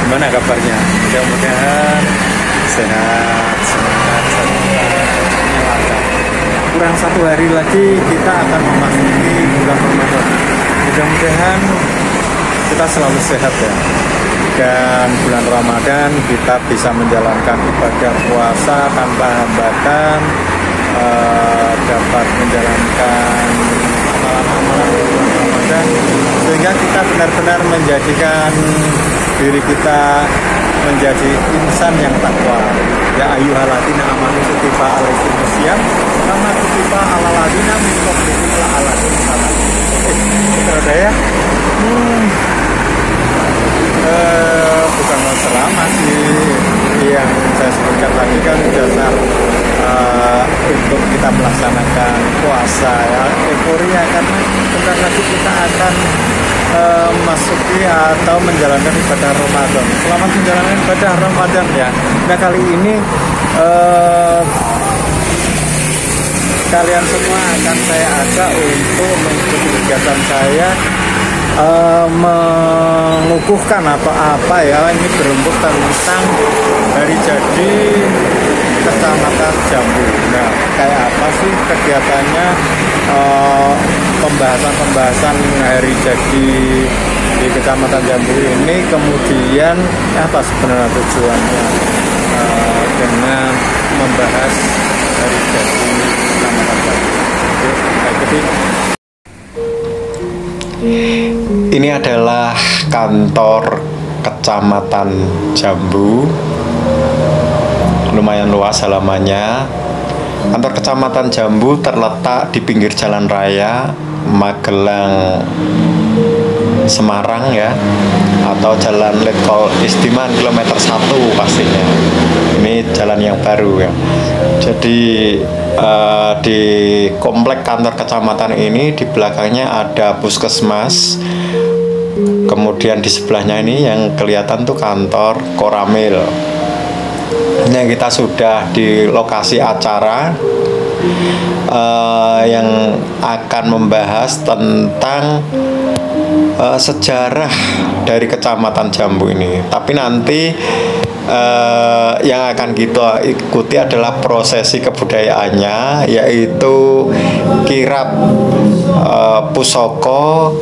Gimana kabarnya? Mudah-mudahan sehat, semangat, semuanya lancar. Kurang 1 hari lagi kita akan memasuki bulan Ramadan. Mudah-mudahan kita selalu sehat ya. Dan bulan Ramadan kita bisa menjalankan ibadah puasa tanpa hambatan, dapat menjalankan amalan-amalan bulan Ramadan, sehingga kita benar-benar menjadikan diri kita menjadi insan yang takwa. Ya ayyuhalladzina amanu kutiba alaikumusiyam kama kutiba alal ladzina min qablikum la'allakum tattaqun. Udah ya? Bukan selama sih yang saya sebutkan tadi kan dasar untuk kita melaksanakan puasa ya, euforia karena bentar lagi kita akan masuki atau menjalankan ibadah Ramadan. Selamat menjalankan ibadah Ramadan ya. Nah kali ini kalian semua akan saya ajak untuk mengikuti kegiatan saya mengukuhkan apa ya, ini berembuk tentang hari jadi Kecamatan Jambu. Nah kayak apa sih kegiatannya, pembahasan hari jadi di Kecamatan Jambu ini, kemudian apa sebenarnya tujuannya dengan membahas hari jadi Kecamatan Jambu. Oke, ini adalah kantor Kecamatan Jambu, lumayan luas halamannya. Kantor Kecamatan Jambu terletak di pinggir jalan raya Magelang Semarang ya, atau jalan Letkol Istiman kilometer 1 pastinya. Ini jalan yang baru ya. Jadi di komplek kantor kecamatan ini di belakangnya ada puskesmas. Kemudian di sebelahnya ini yang kelihatan tuh kantor Koramil. Nah, kita sudah di lokasi acara yang akan membahas tentang sejarah dari Kecamatan Jambu ini. Tapi nanti yang akan kita ikuti adalah prosesi kebudayaannya, yaitu kirap pusoko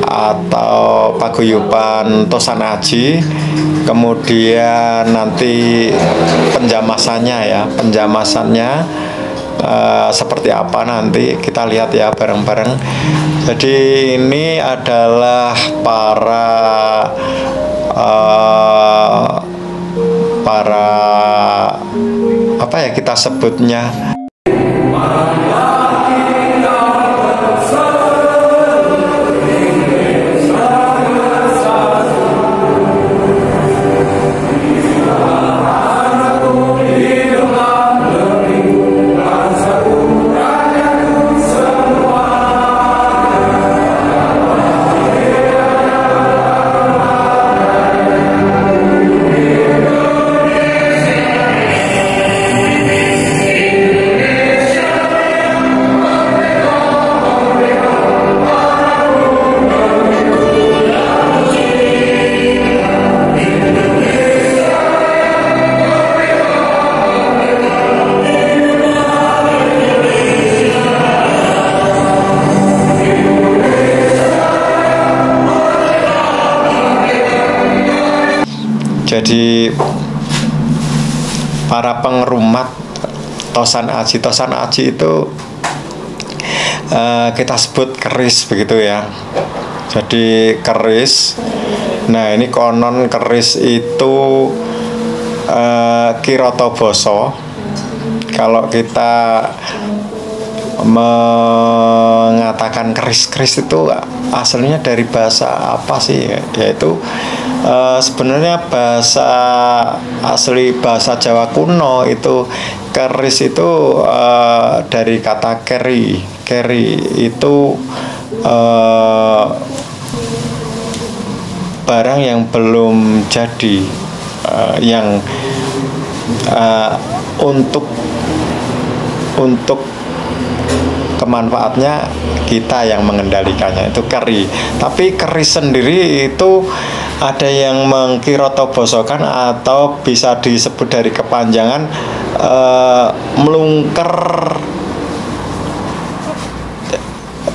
atau paguyuban Tosan Aji. Kemudian nanti penjamasannya seperti apa nanti kita lihat ya bareng-bareng. Jadi ini adalah para apa ya kita sebutnya, jadi para pengerumat Tosan Aji itu kita sebut keris begitu ya. Jadi keris. Nah ini konon keris itu Kiroto Boso. Kalau kita mengatakan keris itu aslinya dari bahasa apa sih? Yaitu sebenarnya bahasa asli bahasa Jawa kuno itu keris itu dari kata keri itu barang yang belum jadi, yang untuk kemanfaatnya kita yang mengendalikannya, itu keri. Tapi keris sendiri itu ada yang mengkirotobosokan atau bisa disebut dari kepanjangan melungker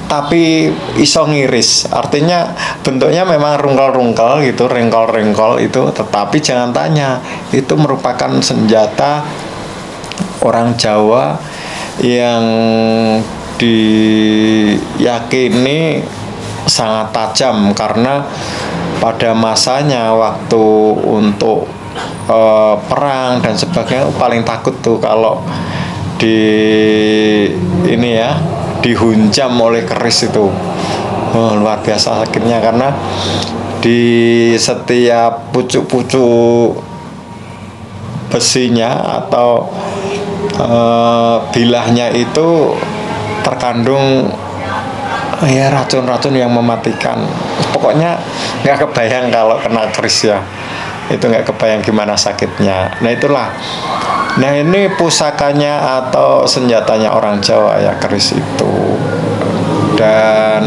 tapi iso ngiris, artinya bentuknya memang rungkel-rungkel gitu, rengkol-rengkol itu, tetapi jangan tanya, itu merupakan senjata orang Jawa yang diyakini sangat tajam, karena pada masanya waktu untuk perang dan sebagainya paling takut tuh kalau ini ya, dihunjam oleh keris itu. Luar biasa sakitnya, karena di setiap pucuk-pucuk besinya atau bilahnya itu terkandung ya racun-racun yang mematikan. Pokoknya nggak kebayang kalau kena keris ya, itu nggak kebayang gimana sakitnya. Nah itulah, nah ini pusakanya atau senjatanya orang Jawa ya, keris itu. Dan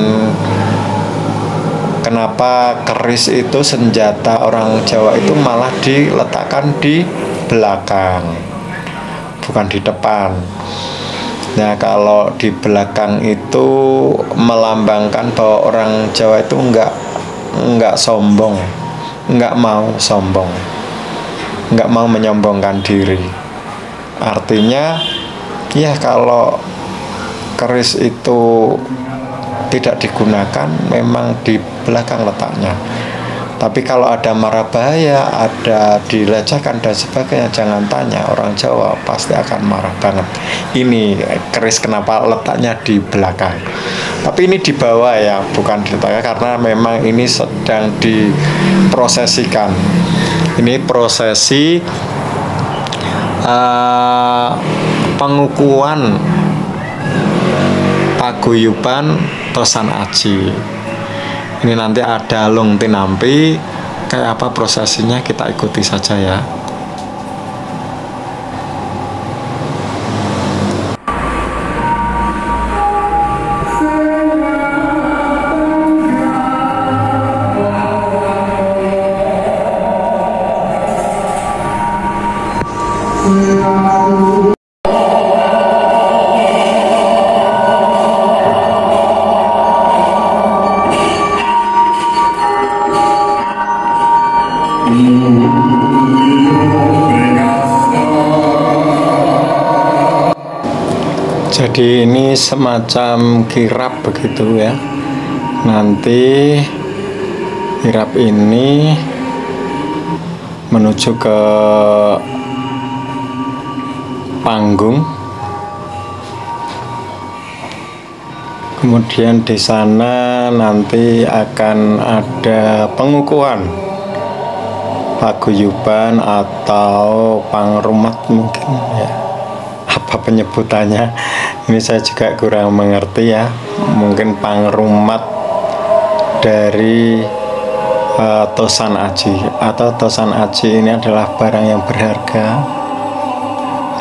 kenapa keris itu senjata orang Jawa itu malah diletakkan di belakang, bukan di depan. Nah kalau di belakang itu melambangkan bahwa orang Jawa itu enggak sombong, enggak mau sombong, enggak mau menyombongkan diri. Artinya ya kalau keris itu tidak digunakan memang di belakang letaknya. Tapi kalau ada mara bahaya, ada dilecehkan dan sebagainya, jangan tanya, orang Jawa pasti akan marah banget. Ini keris kenapa letaknya di belakang. Tapi ini di bawah ya, bukan di tengah, karena memang ini sedang diprosesikan. Ini prosesi pengukuhan paguyuban Tosan Aji. Ini nanti ada Lung Tinampi, kayak apa prosesinya kita ikuti saja ya. Jadi ini semacam kirap begitu ya. Nanti kirap ini menuju ke panggung. Kemudian di sana nanti akan ada pengukuhan paguyuban atau pangrumat mungkin ya. Apa penyebutannya? Ini saya juga kurang mengerti ya. Mungkin pangrumat dari Tosan Aji, atau Tosan Aji ini adalah barang yang berharga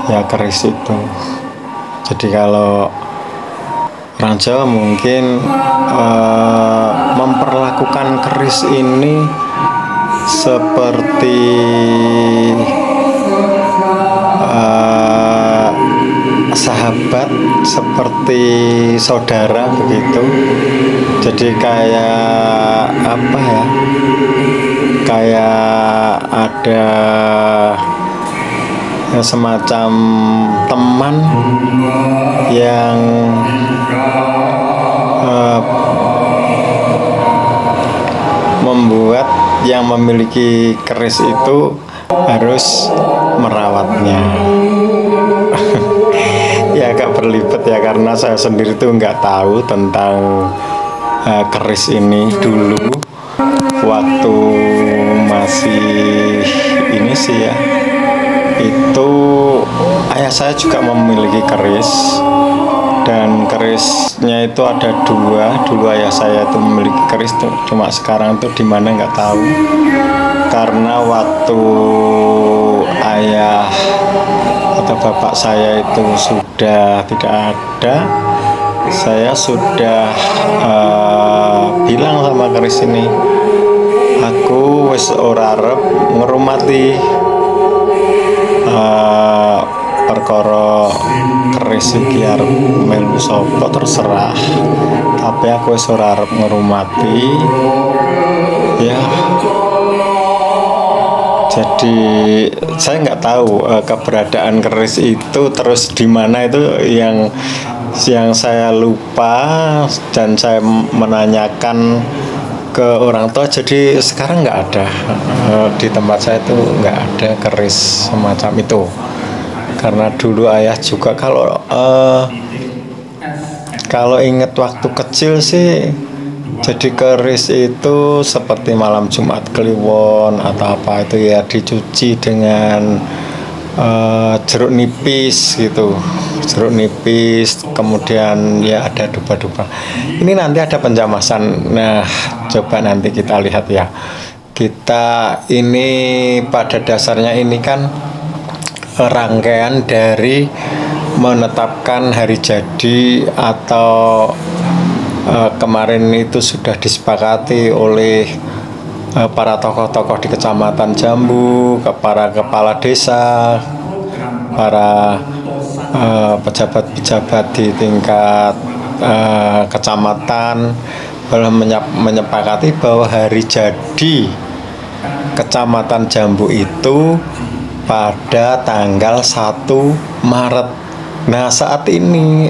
ya, keris itu. Jadi kalau orang Jawa mungkin memperlakukan keris ini seperti sahabat, seperti saudara begitu. Jadi kayak apa ya, kayak ada ya, semacam teman yang membuat yang memiliki keris itu harus merawatnya. Ya agak berlibat ya, karena saya sendiri tuh nggak tahu tentang keris ini dulu waktu masih ini sih ya. Itu ayah saya juga memiliki keris, dan kerisnya itu ada dua. Dulu ayah saya itu memiliki keris tuh, cuma sekarang tuh di mana nggak tahu. Karena waktu ayah atau bapak saya itu sudah tidak ada, saya sudah bilang sama keris ini, aku wis ora arep ngrumati perkara keris iki arep melu sapa terserah, tapi aku wis ora arep ngrumati ya. Jadi saya nggak tahu keberadaan keris itu terus di mana, itu yang saya lupa, dan saya menanyakan ke orang tua. Jadi sekarang nggak ada di tempat saya itu nggak ada keris semacam itu, karena dulu ayah juga kalau inget waktu kecil sih, jadi keris itu seperti malam Jumat Kliwon atau apa itu ya, dicuci dengan jeruk nipis gitu, jeruk nipis, kemudian ya ada dupa-dupa. Ini nanti ada penjamasan. Nah, coba nanti kita lihat ya. Kita ini pada dasarnya ini kan rangkaian dari menetapkan hari jadi, atau kemarin itu sudah disepakati oleh para tokoh-tokoh di Kecamatan Jambu, para kepala desa, para pejabat-pejabat di tingkat kecamatan, menyepakati bahwa hari jadi Kecamatan Jambu itu pada tanggal 1 Maret. Nah, saat ini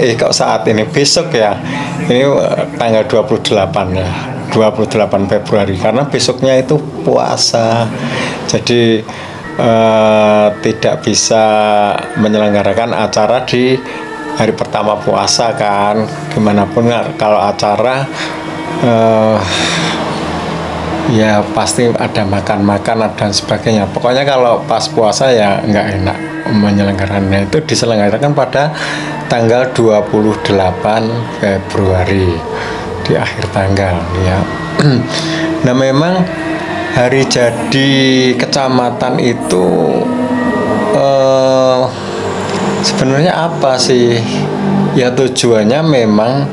besok ya, ini tanggal 28 ya, 28 Februari, karena besoknya itu puasa, jadi tidak bisa menyelenggarakan acara di hari pertama puasa kan. Gimana pun kalau acara ya pasti ada makan-makan dan sebagainya. Pokoknya kalau pas puasa ya nggak enak menyelenggarakannya. Itu diselenggarakan pada tanggal 28 Februari di akhir tanggal ya. Nah, memang hari jadi kecamatan itu sebenarnya apa sih? Ya tujuannya memang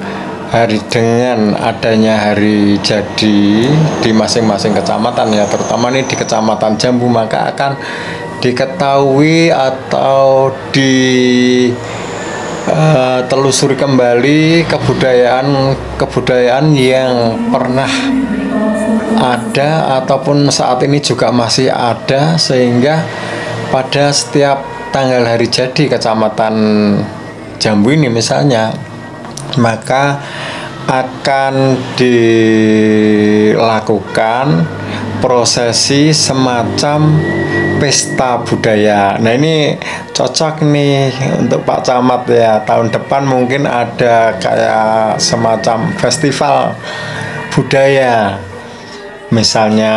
dengan adanya hari jadi di masing-masing kecamatan ya, terutama ini di Kecamatan Jambu, maka akan diketahui atau ditelusuri kembali kebudayaan yang pernah ada ataupun saat ini juga masih ada, sehingga pada setiap tanggal hari jadi Kecamatan Jambu ini misalnya, maka akan dilakukan prosesi semacam pesta budaya. Nah, ini cocok nih untuk Pak Camat ya, tahun depan mungkin ada kayak semacam festival budaya, misalnya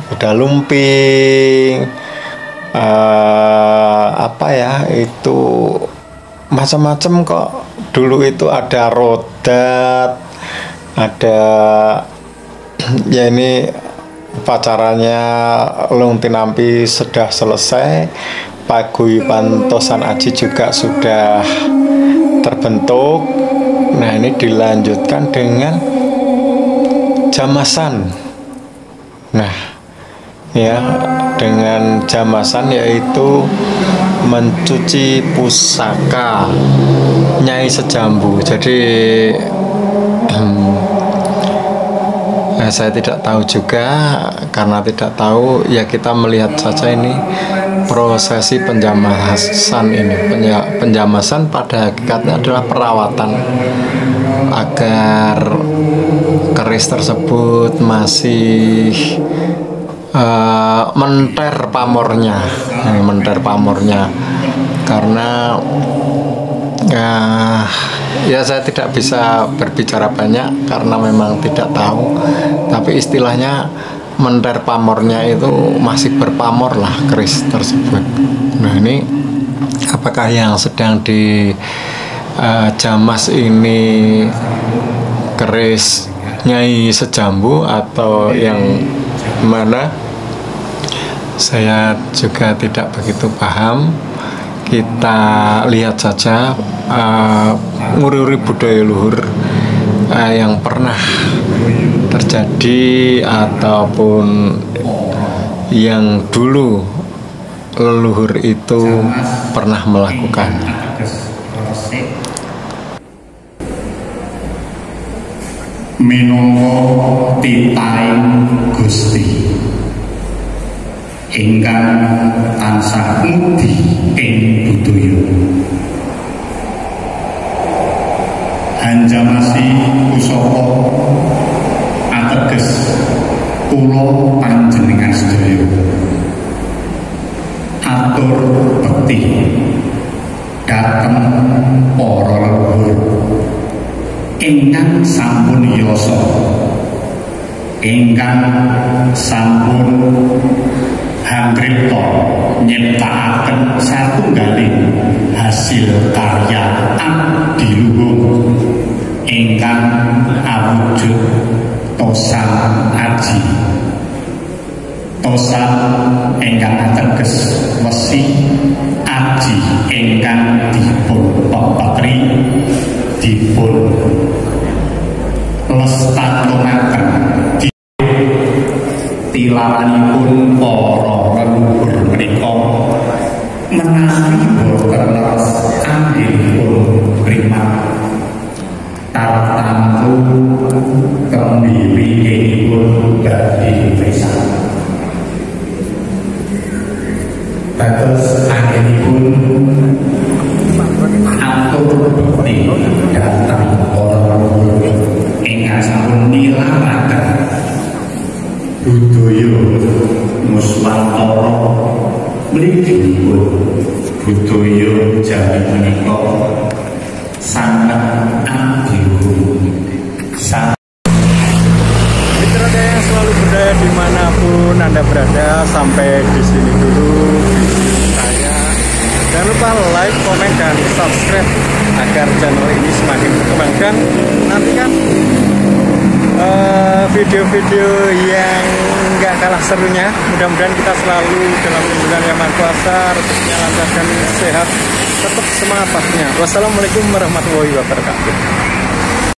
kuda lumping, apa ya itu, macam-macam kok. Dulu itu ada rodat, ada ya ini upacaranya Lung Tinampi sudah selesai, Paguyuban Tosan Aji juga sudah terbentuk. Nah, ini dilanjutkan dengan jamasan. Nah ya, dengan jamasan yaitu mencuci pusaka Nyai Sejambu. Jadi saya tidak tahu juga, karena tidak tahu ya kita melihat saja ini prosesi penjamasan ini. Penjamasan pada hakikatnya adalah perawatan agar keris tersebut masih menter pamornya, karena ya saya tidak bisa berbicara banyak karena memang tidak tahu, tapi istilahnya menter pamornya itu masih berpamor lah keris tersebut. Nah, ini apakah yang sedang di jamas ini keris Nyai Sejambu atau yang mana, saya juga tidak begitu paham. Kita lihat saja nguri-nguri budaya luhur yang pernah terjadi ataupun yang dulu leluhur itu pernah melakukan. Minangka titaing Gusti ingkang tansah mudi ing budaya Hanjamasi pusaka ateges kula panjenengan sedaya atur bekti dhateng para leluhur ingkang sampun yasa, ingkang sampun hanggripta nyiptakaken satunggaling hasil karya adiluhung ingkang awujud tosan aji, tosan ingkang ateges wesi, aji ingkang dipun pepatri dipun lestarunaken tilaranipun para leluhur menika menawi boten leres anggipun primat tartamtu kembiripun badhe pisan dados anggipun atur bekti dhateng para leluhur ingkang sampun nilaraken budaya Nuswantara mliginipun budaya Jawi menika sangat adiluhung. Mitra yang selalu berdaya dimanapun Anda berada, sampai di sini dulu video saya. Jangan lupa like, komen, dan subscribe agar channel ini semakin berkembang. Dan nantikan video-video yang nggak kalah serunya. Mudah-mudahan kita selalu dalam lindungan Yang Maha Kuasa, rezekinya lancar dan sehat, tetap semangat pastinya. Wassalamualaikum warahmatullahi wabarakatuh.